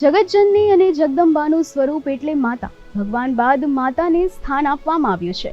જગતજનની અને જગદંબાનું સ્વરૂપ એટલે માતા. ભગવાન બાદ માતાને સ્થાન આપવામાં આવ્યું છે.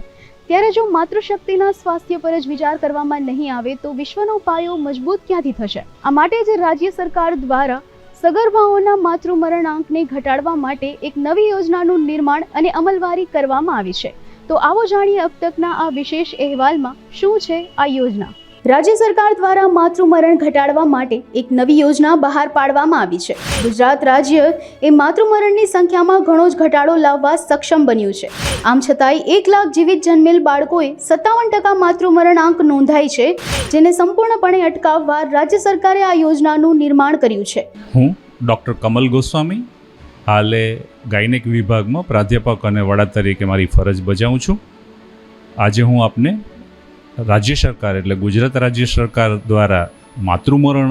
ત્યારે જો માતૃશક્તિના સ્વાસ્થ્ય પર જ વિચાર કરવામાં નહીં આવે તો વિશ્વનો પાયો મજબૂત ક્યાંથી થશે? આ માટે જ રાજ્ય સરકાર દ્વારા સગર્ભાઓના માતૃમરણાંકને ઘટાડવા માટે એક નવી યોજનાનું નિર્માણ અને અમલવારી કરવામાં આવી છે. તો આવો જાણીએ અબ તકના આ વિશેષ અહેવાલમાં શું છે આ યોજના. રાજ્ય સરકાર દ્વારા માતૃમરણ ઘટાડવા માટે એક નવી યોજના બહાર પાડવામાં આવી છે. ગુજરાત રાજ્ય એ માતૃમરણની સંખ્યામાં ઘણો જ ઘટાડો લાવવા સક્ષમ બન્યું છે. આમ છતાંય 1 લાખ જીવિત જન્મેલ બાળકોએ 57% માતૃમરણાંક નોંધાય છે, જેને સંપૂર્ણપણે અટકાવવા રાજ્ય સરકારે આ યોજનાનું નિર્માણ કર્યું છે. હું ડૉક્ટર કમલ ગોસ્વામી હાલે ગાયનેક વિભાગમાં પ્રાધ્યાપક અને વડા તરીકે મારી ફરજ બજાવું છું. આજે હું આપને રાજ્ય સરકાર એટલે ગુજરાત રાજ્ય સરકાર દ્વારા માતૃમરણ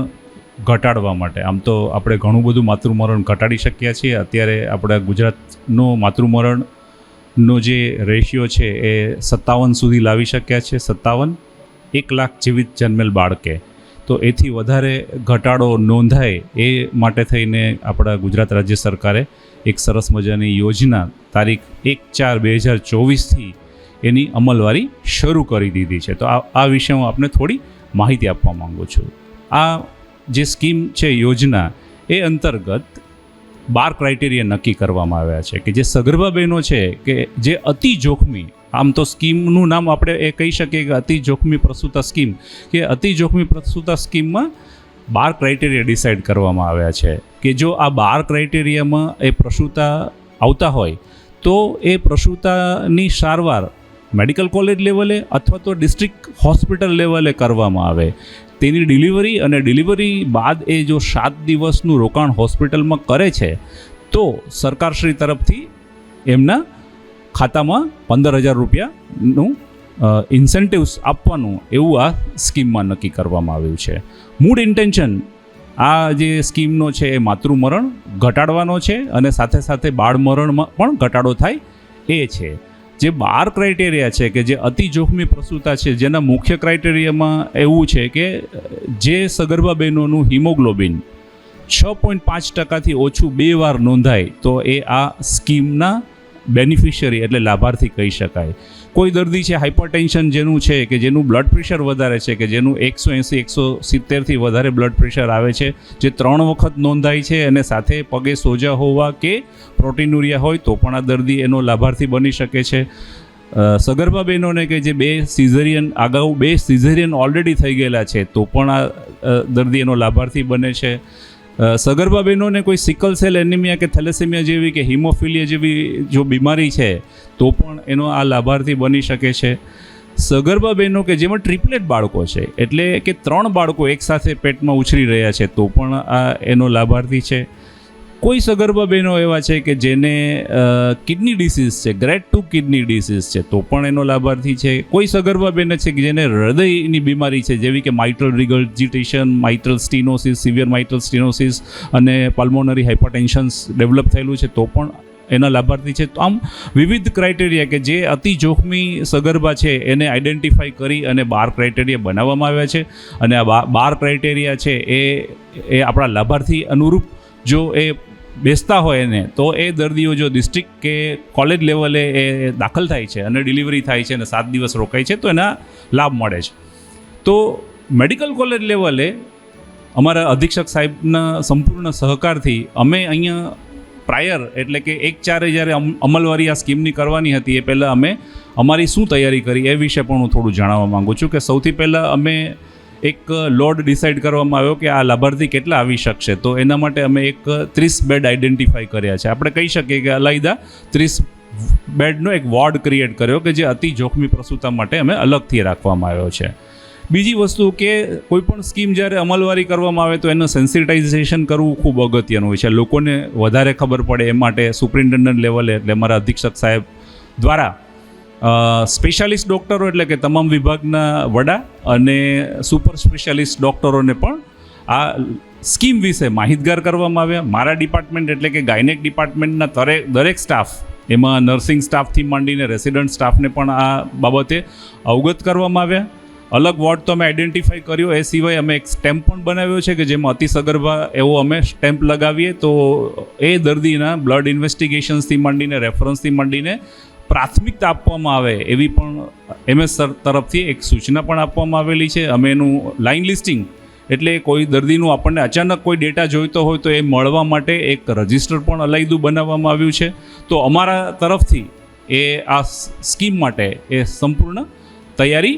ઘટાડવા માટે, આમ તો આપણે ઘણું બધું માતૃમરણ ઘટાડી શક્યા છીએ. અત્યારે આપણા ગુજરાતનો માતૃમરણનો જે રેશિયો છે એ 57 સુધી લાવી શક્યા છે. 57 1 લાખ જીવિત જન્મેલ બાળકે. તો એથી વધારે ઘટાડો નોંધાય એ માટે થઈને આપણા ગુજરાત રાજ્ય સરકારે એક સરસ મજાની યોજના તારીખ 1/4/2024થી એની અમલવારી શરૂ કરી દીધી છે. તો આ વિશે હું આપને થોડી માહિતી આપવા માગું છું. આ જે સ્કીમ છે, યોજના, એ અંતર્ગત 12 ક્રાઇટેરિયા નક્કી કરવામાં આવ્યા છે કે જે સગર્ભા બહેનો છે કે જે અતિ જોખમી, આમ તો સ્કીમનું નામ આપણે એ કહી શકીએ કે અતિ જોખમી પ્રસૂતા સ્કીમ, કે અતિ જોખમી પ્રસૂતા સ્કીમમાં 12 ક્રાઇટેરિયા ડિસાઇડ કરવામાં આવ્યા છે કે જો આ 12 ક્રાઇટેરિયામાં એ પ્રસૂતા આવતા હોય તો એ પ્રસૂતાની સારવાર મેડિકલ કોલેજ લેવલે અથવા તો ડિસ્ટ્રિક્ટ હોસ્પિટલ લેવલે કરવામાં આવે. તેની ડિલિવરી અને ડિલિવરી બાદ એ જો 7 દિવસનું રોકાણ હોસ્પિટલમાં કરે છે તો સરકારશ્રી તરફથી એમના ખાતામાં 15,000 રૂપિયાનું ઇન્સેન્ટિવ્સ આપવાનું એવું આ સ્કીમમાં નક્કી કરવામાં આવ્યું છે. મૂળ ઇન્ટેન્શન આ જે સ્કીમનો છે એ માતૃમરણ ઘટાડવાનો છે અને સાથે સાથે બાળમરણમાં પણ ઘટાડો થાય એ છે. જે 12 ક્રાઇટેરિયા છે કે જે અતિ જોખમી પ્રસૂતા છે, જેના મુખ્ય ક્રાઇટેરિયામાં એવું છે કે જે સગર્ભા બહેનોનું હિમોગ્લોબિન 6.5%થી ઓછું 2 વાર નોંધાય તો એ આ સ્કીમના બેનિફિશિયરી એટલે લાભાર્થી કહી શકાય. કોઈ દર્દી છે હાઇપરટેન્શન જેનું છે કે જેનું બ્લડ પ્રેશર વધારે છે, કે જેનું 180-170થી વધારે બ્લડ પ્રેશર આવે છે, જે 3 વખત નોંધાય છે અને સાથે પગે સોજા હોવા કે પ્રોટીનુરિયા હોય તો પણ આ દર્દી એનો લાભાર્થી બની શકે છે. સગર્ભા બહેનોને કે જે 2 સિઝેરિયન અગાઉ 2 સિઝેરિયન ઓલરેડી થઈ ગયેલા છે તો પણ આ દર્દી એનો લાભાર્થી બને છે. સગર્ભા બહેનોને કોઈ સિકલ સેલ એનિમિયા કે થેલેસેમિયા જેવી કે હિમોફિલિયા જેવી જો બીમારી છે તો પણ એનો આ લાભાર્થી બની શકે છે. સગર્ભા બહેનો કે જેમાં ટ્રિપલેટ બાળકો છે એટલે કે 3 બાળકો એકસાથે પેટમાં ઉછરી રહ્યા છે તો પણ આ એનો લાભાર્થી છે. કોઈ સગર્ભા બહેનો એવા છે કે જેને કિડની ડિસીઝ છે, ગ્રેડ 2 કિડની ડિસીઝ છે તો પણ એનો લાભાર્થી છે. કોઈ સગર્ભા બહેન છે કે જેને હૃદયની બીમારી છે જેવી કે માઇટ્રલ રિગર્જિટેશન, માઇટ્રલ સ્ટીનોસિસ, સિવિયર માઇટ્રલ સ્ટીનોસિસ અને પલ્મોનરી હાઇપરટેન્શન્સ ડેવલપ થયેલું છે તો પણ એના લાભાર્થી છે. તો આમ વિવિધ ક્રાઇટેરિયા કે જે અતિ જોખમી સગર્ભા છે એને આઈડેન્ટિફાઈ કરી અને 12 ક્રાઇટેરિયા બનાવવામાં આવ્યા છે. અને આ 12 ક્રાઇટેરિયા છે એ આપણા લાભાર્થી અનુરૂપ જો એ બેસતા હોય એને તો એ દર્દીઓ જો ડિસ્ટ્રિક્ટ કે કોલેજ લેવલે એ દાખલ થાય છે અને ડિલિવરી થાય છે અને 7 દિવસ રોકાય છે તો એના લાભ મળે છે. તો મેડિકલ કોલેજ લેવલે અમારા અધિક્ષક સાહેબના સંપૂર્ણ સહકારથી અમે અહીંયા પ્રાયર એટલે કે 1/4 જ્યારે અમલવારી આ સ્કીમની કરવાની હતી એ પહેલાં અમે અમારી શું તૈયારી કરી એ વિશે પણ હું થોડું જણાવવા માગું છું. કે સૌથી પહેલાં અમે એક લોડ ડિસાઇડ કરવામાં આવ્યો કે આ લાભાર્થી કેટલા આવી શકશે. તો એના માટે અમે એક 30 બેડ આઈડેન્ટિફાઈ કર્યા છે. આપણે કહી શકીએ કે અલાયદા 30 બેડનો એક વોર્ડ ક્રિએટ કર્યો કે જે અતિ જોખમી પ્રસૂતા માટે અમે અલગથી રાખવામાં આવ્યો છે. બીજી વસ્તુ કે કોઈપણ સ્કીમ જ્યારે અમલવારી કરવામાં આવે તો એનું સેન્સિટાઇઝેશન કરવું ખૂબ અગત્યનું હોય છે. લોકોને વધારે ખબર પડે એ માટે સુપ્રિન્ટેન્ડન્ટ લેવલે એટલે અમારા અધિક્ષક સાહેબ દ્વારા સ્પેશિયાલિસ્ટ ડૉક્ટરો એટલે કે તમામ વિભાગના વડા અને સુપર સ્પેશિયાલિસ્ટ ડૉક્ટરોને પણ આ સ્કીમ વિશે માહિતગાર કરવામાં આવ્યા. મારા ડિપાર્ટમેન્ટ એટલે કે ગાયનેક ડિપાર્ટમેન્ટના દરેક સ્ટાફ, એમાં નર્સિંગ સ્ટાફથી માંડીને રેસિડન્ટ સ્ટાફને પણ આ બાબતે અવગત કરવામાં આવ્યા. અલગ વોર્ડ તો અમે આઈડેન્ટિફાઈ કર્યો, એ સિવાય અમે એક સ્ટેમ્પ પણ બનાવ્યો છે કે જેમાં અતિ સગર્ભા એવો અમે સ્ટેમ્પ લગાવીએ તો એ દર્દીના બ્લડ ઇન્વેસ્ટિગેશન્સથી માંડીને રેફરન્સથી માંડીને પ્રાથમિકતા આપવામાં આવે એવી પણ MS તરફથી એક સૂચના પણ આપવામાં આવેલી છે. અમે એનું લાઇન લિસ્ટિંગ એટલે કોઈ દર્દીનું આપણને અચાનક કોઈ ડેટા જોઈતો હોય તો એ મળવા માટે એક રજિસ્ટર પણ અલાયદું બનાવવામાં આવ્યું છે. તો અમારા તરફથી એ આ સ્કીમ માટે એ સંપૂર્ણ તૈયારી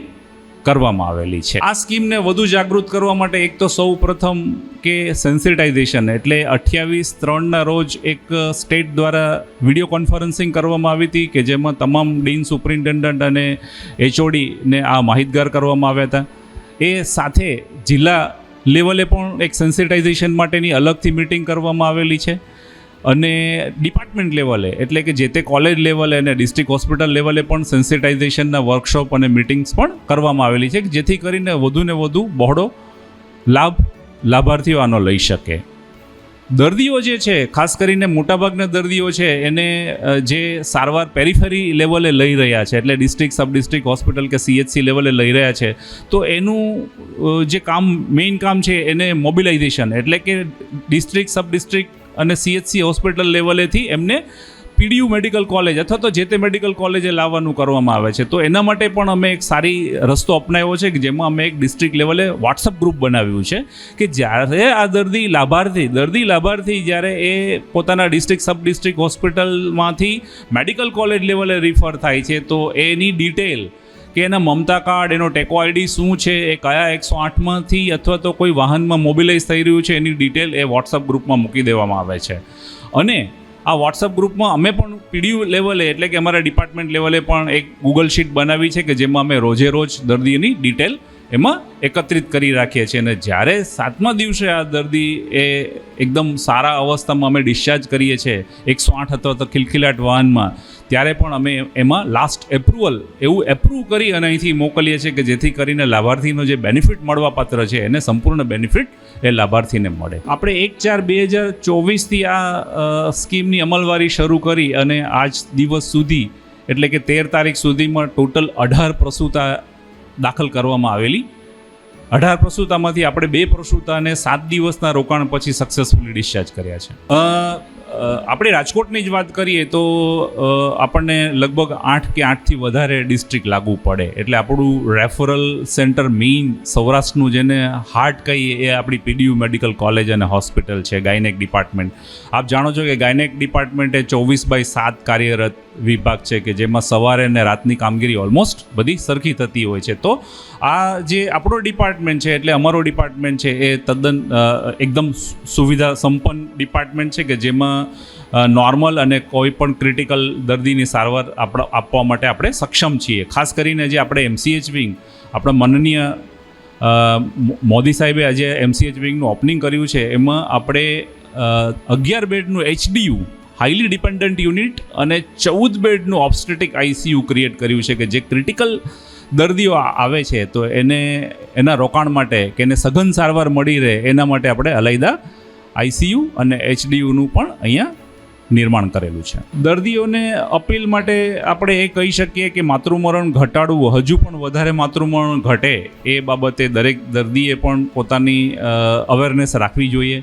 કરવામાં આવેલી છે. આ સ્કીમને વધુ જાગૃત કરવા માટે એક તો સૌ પ્રથમ કે સેન્સિટાઇઝેશન એટલે 28/3ના રોજ એક સ્ટેટ દ્વારા વિડીયો કોન્ફરન્સિંગ કરવામાં આવી હતી કે જેમાં તમામ ડીન, સુપ્રિન્ટેન્ડન્ટ અને HODને આ માહિતગાર કરવામાં આવ્યા હતા. એ સાથે જિલ્લા લેવલે પણ એક સેન્સિટાઇઝેશન માટેની અલગથી મિટિંગ કરવામાં આવેલી છે અને ડિપાર્ટમેન્ટ લેવલે એટલે કે જે તે કોલેજ લેવલે અને ડિસ્ટ્રિક્ટ હોસ્પિટલ લેવલે પણ સેન્સિટાઇઝેશનના વર્કશોપ અને મિટિંગ્સ પણ કરવામાં આવેલી છે જેથી કરીને વધુને વધુ બહોળો લાભાર્થીઓ આનો લઈ શકે. દર્દીઓ જે છે, ખાસ કરીને મોટાભાગના દર્દીઓ છે એને જે સારવાર પેરિફેરી લેવલે લઈ રહ્યા છે એટલે ડિસ્ટ્રિક્ટ, સબ ડિસ્ટ્રિક્ટ હોસ્પિટલ કે CHC લેવલે લઈ રહ્યા છે તો એનું જે મેઇન કામ છે એને મોબિલાઇઝેશન એટલે કે ડિસ્ટ્રિક્ટ, સબ ડિસ્ટ્રિક્ટ અને CHC હોસ્પિટલ લેવલેથી એમને PDU મેડિકલ કોલેજ અથવા તો જે તે મેડિકલ કોલેજે લાવવાનું કરવામાં આવે છે. તો એના માટે પણ અમે એક સારી રસ્તો અપનાવ્યો છે કે જેમાં અમે એક ડિસ્ટ્રિક્ટ લેવલે વોટ્સઅપ ગ્રુપ બનાવ્યું છે કે જ્યારે આ દર્દી લાભાર્થી જ્યારે એ પોતાના ડિસ્ટ્રિક્ટ, સબ ડિસ્ટ્રિક્ટ હોસ્પિટલમાંથી મેડિકલ કોલેજ લેવલે રિફર થાય છે તો એની ડિટેલ કે એના મમતા કાર્ડ, એનો ટેકો ID શું છે, એ કયા 108માંથી અથવા તો કોઈ વાહનમાં મોબિલાઇઝ થઈ રહ્યું છે એની ડિટેલ એ વોટ્સઅપ ગ્રુપમાં મૂકી દેવામાં આવે છે. અને આ વોટ્સઅપ ગ્રુપમાં અમે પણ PDU લેવલે એટલે કે અમારા ડિપાર્ટમેન્ટ લેવલે પણ એક ગૂગલ શીટ બનાવી છે કે જેમાં અમે રોજે રોજ દર્દીની ડિટેલ એમાં એકત્રિત કરી રાખીએ છીએ અને જ્યારે 7મા દિવસે આ દર્દી એ એકદમ સારા અવસ્થામાં અમે ડિસ્ચાર્જ કરીએ છીએ 108 અથવા તો ખિલખિલાટ વાહનમાં, ત્યારે પણ અમે એમાં લાસ્ટ એપ્રુવ કરી અને અહીંથી મોકલીએ છીએ કે જેથી કરીને લાભાર્થીનો જે બેનિફિટ મળવાપાત્ર છે એને સંપૂર્ણ બેનિફિટ એ લાભાર્થીને મળે. આપણે 1/4/2024થી આ સ્કીમની અમલવારી શરૂ કરી અને આજ દિવસ સુધી એટલે કે 13 તારીખ સુધીમાં ટોટલ 18 પ્રસૂતા દાખલ કરવામાં આવેલી. 18 પ્રસૂતામાંથી આપણે 2 પ્રસૂતાને 7 દિવસના રોકાણ પછી સક્સેસફુલી ડિસ્ચાર્જ કર્યા છે. આપણે રાજકોટની જ વાત કરીએ તો આપણને લગભગ 8 કે 8થી વધારે ડિસ્ટ્રિક્ટ લાગુ પડે એટલે આપણું રેફરલ સેન્ટર મેઇન સૌરાષ્ટ્રનું જેને હાર્ટ કહીએ એ આપણી PDU મેડિકલ કોલેજ અને હોસ્પિટલ છે, ગાયનેક ડિપાર્ટમેન્ટ. આપ જાણો છો કે ગાયનેક ડિપાર્ટમેન્ટ એ 24/7 કાર્યરત વિભાગ છે કે જેમાં સવારે અને રાતની કામગીરી ઓલમોસ્ટ બધી સરખી થતી હોય છે. તો આ જે આપણો ડિપાર્ટમેન્ટ છે એટલે અમારો ડિપાર્ટમેન્ટ છે એ તદ્દન એકદમ સુવિધા સંપન્ન ડિપાર્ટમેન્ટ છે કે જેમાં નોર્મલ અને કોઈ પણ ક્રિટિકલ દર્દીની સારવાર આપવા માટે આપણે સક્ષમ છીએ. ખાસ કરીને જે આપણે MCH વિંગ, આપણા માનનીય મોદી સાહેબે આજે MCH વિંગનું ઓપનિંગ કર્યું છે એમાં આપણે 11 બેડનું HDU હાઈલી ડિપેન્ડન્ટ યુનિટ અને 14 બેડનું ઓબ્સ્ટેટિક ICU ક્રિએટ કર્યું છે કે જે ક્રિટિકલ દર્દીઓ આવે છે તો એના રોકાણ માટે કે એને સઘન સારવાર મળી રહે એના માટે આપણે અલાયદા ICU અને HDUનું પણ અહીંયા નિર્માણ કરેલું છે. દર્દીઓને અપીલ માટે આપણે એ કહી શકીએ કે માતૃમરણ ઘટાડવું, હજુ પણ વધારે માતૃમરણ ઘટે એ બાબતે દરેક દર્દીએ પણ પોતાની અવેરનેસ રાખવી જોઈએ.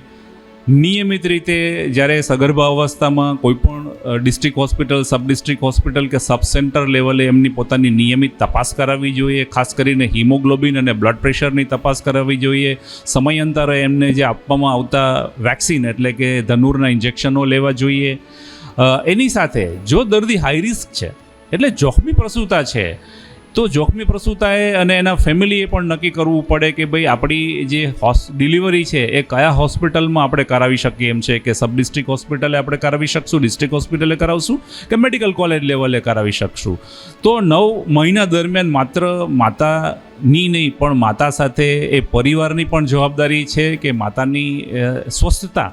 નિયમિત રીતે જ્યારે સગર્ભા અવસ્થામાં કોઈ પણ district hospital, sub district hospital કે સબ સેન્ટર લેવલે એમની પોતાની નિયમિત તપાસ કરાવવી જોઈએ. ખાસ કરીને હિમોગ્લોબિન અને બ્લડ પ્રેશરની તપાસ કરાવવી જોઈએ. સમયાંતરે એમને જે આપવામાં આવતા વેક્સિન એટલે કે ધનુરના ઇન્જેક્શનો લેવા જોઈએ. એની સાથે જો દર્દી હાઈ રિસ્ક છે એટલે જોખમી પ્રસૂતા છે તો જોખમી પ્રસૂતાએ અને એના ફેમિલીએ પણ નક્કી કરવું પડે કે ભાઈ આપણી જે ડિલિવરી છે એ કયા હોસ્પિટલમાં આપણે કરાવી શકીએ એમ છે કે સબ ડિસ્ટ્રિક્ટ હોસ્પિટલે આપણે કરાવી શકશું, ડિસ્ટ્રિક્ટ હોસ્પિટલે કરાવશું કે મેડિકલ કોલેજ લેવલે કરાવી શકશું. તો 9 મહિના દરમિયાન માત્ર માતાની નહીં પણ માતા સાથે એ પરિવારની પણ જવાબદારી છે કે માતાની સ્વસ્થતા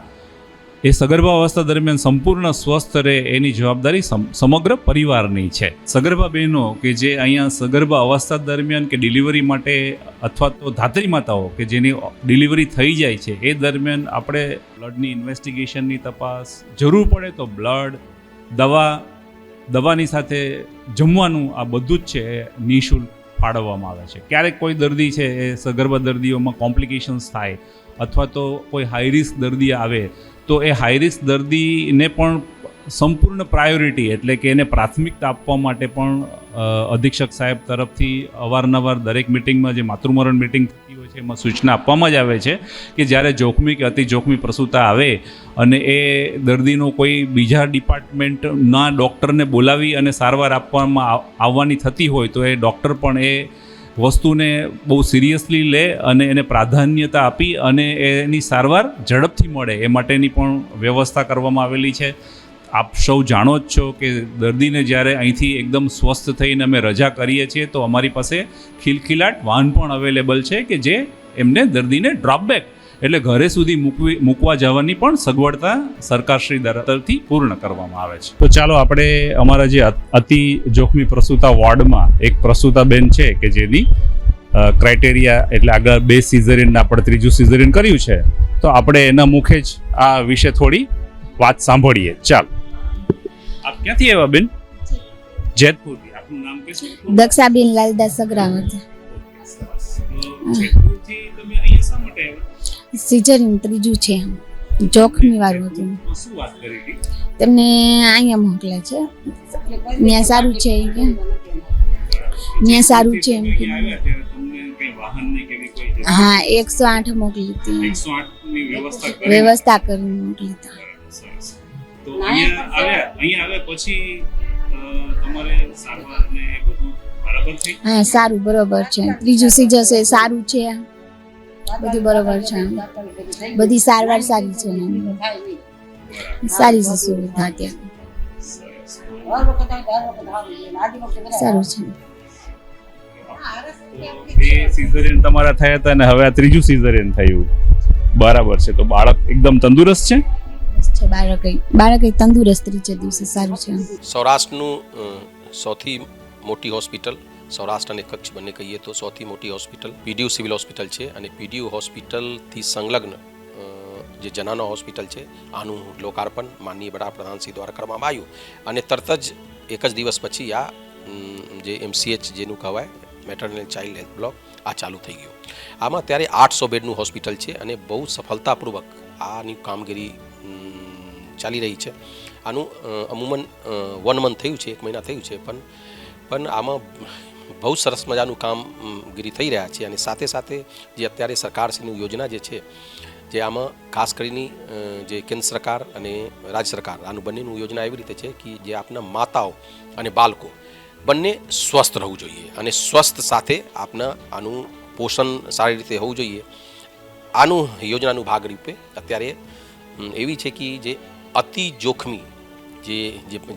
એ સગર્ભા અવસ્થા દરમિયાન સંપૂર્ણ સ્વસ્થ રહે એની જવાબદારી સમગ્ર પરિવારની છે. સગર્ભા બહેનો કે જે અહીંયા સગર્ભા અવસ્થા દરમિયાન કે ડિલિવરી માટે અથવા તો ધાત્રી માતાઓ કે જેની ડિલિવરી થઈ જાય છે એ દરમિયાન આપણે બ્લડની ઇન્વેસ્ટિગેશનની તપાસ, જરૂર પડે તો બ્લડ, દવાની સાથે જમવાનું, આ બધું જ છે નિઃશુલ્ક ફાળવવામાં આવે છે. ક્યારેક કોઈ દર્દી છે એ સગર્ભા દર્દીઓમાં કોમ્પ્લિકેશન્સ થાય અથવા તો કોઈ હાઈ રિસ્ક દર્દી આવે તો એ હાઈ રિસ્ક દર્દીને પણ સંપૂર્ણ પ્રાયોરિટી એટલે કે એને પ્રાથમિકતા આપવા માટે પણ અધિક્ષક સાહેબ તરફથી અવારનવાર દરેક મિટિંગમાં જે માતૃમરણ મિટિંગ થતી હોય છે એમાં સૂચના આપવામાં જ આવે છે કે જ્યારે જોખમી કે અતિ જોખમી પ્રસૂતા આવે અને એ દર્દીનો કોઈ બીજા ડિપાર્ટમેન્ટના ડૉક્ટરને બોલાવી અને સારવાર આવવાની થતી હોય તો એ ડૉક્ટર પણ એ વસ્તુને બહુ સિરિયસલી લે અને એને પ્રાધાન્યતા આપી અને એની સારવાર ઝડપથી મળે એ માટેની પણ વ્યવસ્થા કરવામાં આવેલી છે. આપ સૌ જાણો જ છો કે દર્દીને જ્યારે અહીંથી એકદમ સ્વસ્થ થઈને અમે રજા કરીએ છીએ તો અમારી પાસે ખિલખિલાટ વાહન પણ અવેલેબલ છે કે જે એમને દર્દીને ડ્રોપબેક એટલે ઘરે સુધી મૂકવા જવાની પણ સગવડતા સરકારશ્રી તરફથી પૂર્ણ કરવામાં આવે છે. તો ચાલો આપણે અમારા જે અતિ જોખમી પ્રસૂતા વોર્ડમાં એક પ્રસૂતા બેન છે કે જેની ક્રાઇટેરિયા એટલે આગળ 2 સિઝેરિયન આપણે 3જું સિઝેરિયન કર્યું છે તો આપણે એના મુખે જ આ વિશે થોડી વાત સાંભળીએ. ચાલો, આપ ક્યાંથી આવ્યા બેન? જેતપુરથી. આપનું નામ કહેશો? દક્ષાબેન લાલદાસ સગરાવત. જેતપુરથી તમે અહીંયા શા માટે આવ્યા? સિઝરિન 3જું છે, જોખમી વાળું હતું. શું વાત કરી હતી? તેમને અહીંયા મોકલ્યા છે, ત્યાં સારું છે એ કે ત્યાં સારું છે એમ કે. હા, 108 મોકલી હતી. 108 ની વ્યવસ્થા કરીને મોકલી હતી. તો અહીંયા આવ્યા પછી તમારે સારવાર ને બધું બરાબર થઈ? હા, સારું બરોબર છે. 3જું સીઝર છે, સારું છે, બધું બરોબર છે, બધી સારવાર સારી છે, સારી છે સુવિધા ત્યાં સારું છે. બે સિઝેરિયન તમારા થયા હતા અને હવે આ 3જું સિઝેરિયન થયું, બરાબર છે. તો બાળક એકદમ તંદુરસ્ત છે? બાળક તંદુરસ્ત છે, દિવસે સારું છે. સૌરાષ્ટ્રનું સૌથી મોટી હોસ્પિટલ, સૌરાષ્ટ્ર અને કચ્છ બંને કહીએ તો સૌથી મોટી હોસ્પિટલ પીડીયુ સિવિલ હોસ્પિટલ છે અને પીડીયુ હોસ્પિટલથી સંલગ્ન જે જનાનો હોસ્પિટલ છે આનું લોકાર્પણ માનનીય વડાપ્રધાનશ્રી દ્વારા કરવામાં આવ્યું અને તરત જ એક જ દિવસ પછી આ જે MCH જેનું કહેવાય મેટરનલ ચાઇલ્ડ હેલ્થ બ્લોક આ ચાલુ થઈ ગયું. આમાં ત્યારે 800 બેડનું હોસ્પિટલ છે અને બહુ સફળતાપૂર્વક આની કામગીરી ચાલી રહી છે. આનું અમુમન 1 મંથ થયું છે, 1 મહિના થયું છે, પણ આમાં બહુ સરસ મજાનું કામગીરી થઈ રહ્યા છે અને સાથે સાથે જે અત્યારે સરકારશ્રીની યોજના જે છે જે આમાં ખાસ કરીને જે કેન્દ્ર સરકાર અને રાજ્ય સરકાર આનું બંનેનું યોજના એવી રીતે છે કે જે આપના માતાઓ અને બાળકો બંને સ્વસ્થ રહેવું જોઈએ અને સ્વસ્થ સાથે આપના આનું પોષણ સારી રીતે હોવું જોઈએ. આનું યોજનાનું ભાગરૂપે અત્યારે એવી છે કે જે અતિ જોખમી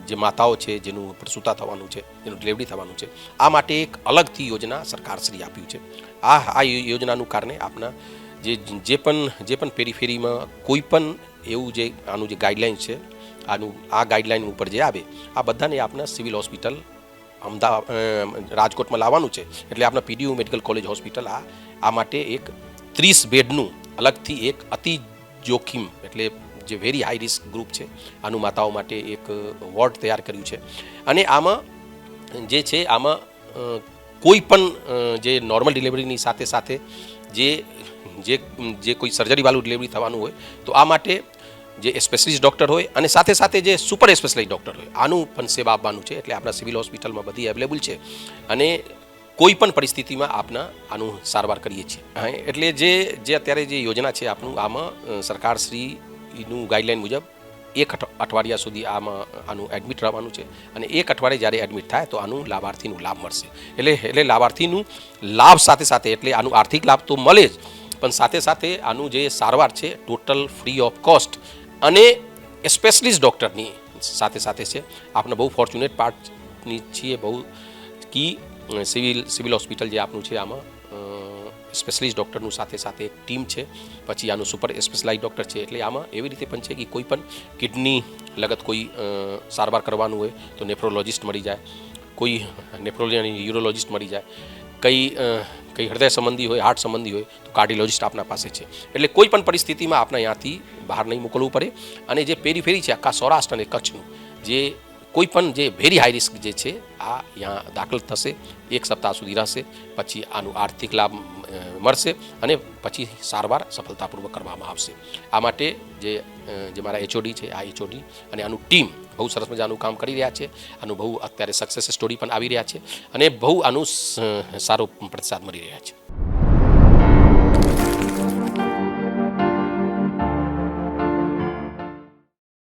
જે માતાઓ છે જેનું પ્રસૂતા થવાનું છે, જેનું ડિલિવરી થવાનું છે, આ માટે એક અલગથી યોજના સરકારશ્રી આપ્યું છે. આ યોજનાનું કારણે આપના જે પણ પેરીફેરીમાં કોઈ પણ એવું જે આનું જે ગાઈડલાઇન છે આ ગાઈડલાઇન ઉપર જે આવે આ બધાને આપના સિવિલ હોસ્પિટલ રાજકોટમાં લાવવાનું છે. એટલે આપણા પીડીયુ મેડિકલ કોલેજ હોસ્પિટલ આ માટે એક 30 બેડનું અલગથી એક અતિ જોખીમ એટલે જે વેરી હાઈ રિસ્ક ગ્રુપ છે આનું માતાઓ માટે એક વોર્ડ તૈયાર કર્યું છે અને આમાં જે છે આમાં કોઈ પણ જે નોર્મલ ડિલિવરીની સાથે સાથે જે કોઈ સર્જરીવાળું ડિલિવરી થવાનું હોય તો આ માટે જે સ્પેશિયલિસ્ટ ડૉક્ટર હોય અને સાથે સાથે જે સુપર સ્પેશિયલિસ્ટ ડૉક્ટર હોય આનું પણ સેવા આપવાનું છે. એટલે આપણા સિવિલ હોસ્પિટલમાં બધી અવેલેબલ છે અને કોઈ પણ પરિસ્થિતિમાં આનું સારવાર કરીએ છીએ. એટલે જે અત્યારે જે યોજના છે આપણું આમાં સરકારશ્રીનું ગાઈડલાઇન મુજબ 1 અઠવાડિયા સુધી આનું એડમિટ રહેવાનું છે અને 1 અઠવાડિયે જ્યારે એડમિટ થાય તો આનું લાભાર્થીનું લાભ મળશે. એટલે લાભાર્થીનું લાભ સાથે સાથે એટલે આનું આર્થિક લાભ તો મળે જ પણ સાથે સાથે આનું જે સારવાર છે ટોટલ ફ્રી ઓફ કોસ્ટ અને સ્પેશિયલિસ્ટ ડૉક્ટરની સાથે સાથે છે. આપણે બહુ ફોર્ચ્યુનેટ પાર્ટની છીએ બહુ કી સિવિલ હોસ્પિટલ જે આપણું છે આમાં સ્પેશિયલિસ્ટ ડૉક્ટરનું સાથે સાથે એક ટીમ છે, પછી આનું સુપર સ્પેશિયલાઇઝ ડૉક્ટર છે. એટલે આમાં એવી રીતે પણ છે કે કોઈ પણ કિડની લગત કોઈ સારવાર કરવાનું હોય તો નેફ્રોલોજિસ્ટ મળી જાય, કોઈ યુરોલોજિસ્ટ મળી જાય, કઈ હૃદય સંબંધી હોય, હાર્ટ સંબંધી હોય તો કાર્ડિયોલોજિસ્ટ આપના પાસે છે. એટલે કોઈ પણ પરિસ્થિતિમાં આપણે અહીંયાથી બહાર નહીં મોકલવું પડે અને જે પેરીફેરી છે આખા સૌરાષ્ટ્ર અને કચ્છનું જે કોઈ પણ જે વેરી હાઈ રિસ્ક જે છે આ અહીંયા દાખલ થશે, 1 સપ્તાહ સુધી રહેશે, પછી આનું આર્થિક લાભ મળશે અને પછી સારવાર સફળતાપૂર્વક કરવામાં આવશે. આ માટે જે મારા એચઓડી છે, આ એચઓડી અને આનું ટીમ બહુ સરસ મજાનું કામ કરી રહ્યા છે. આનું બહુ અત્યારે સક્સેસ સ્ટોરી પણ આવી રહ્યા છે અને બહુ આનું સારો પ્રતિસાદ મળી રહ્યા છે.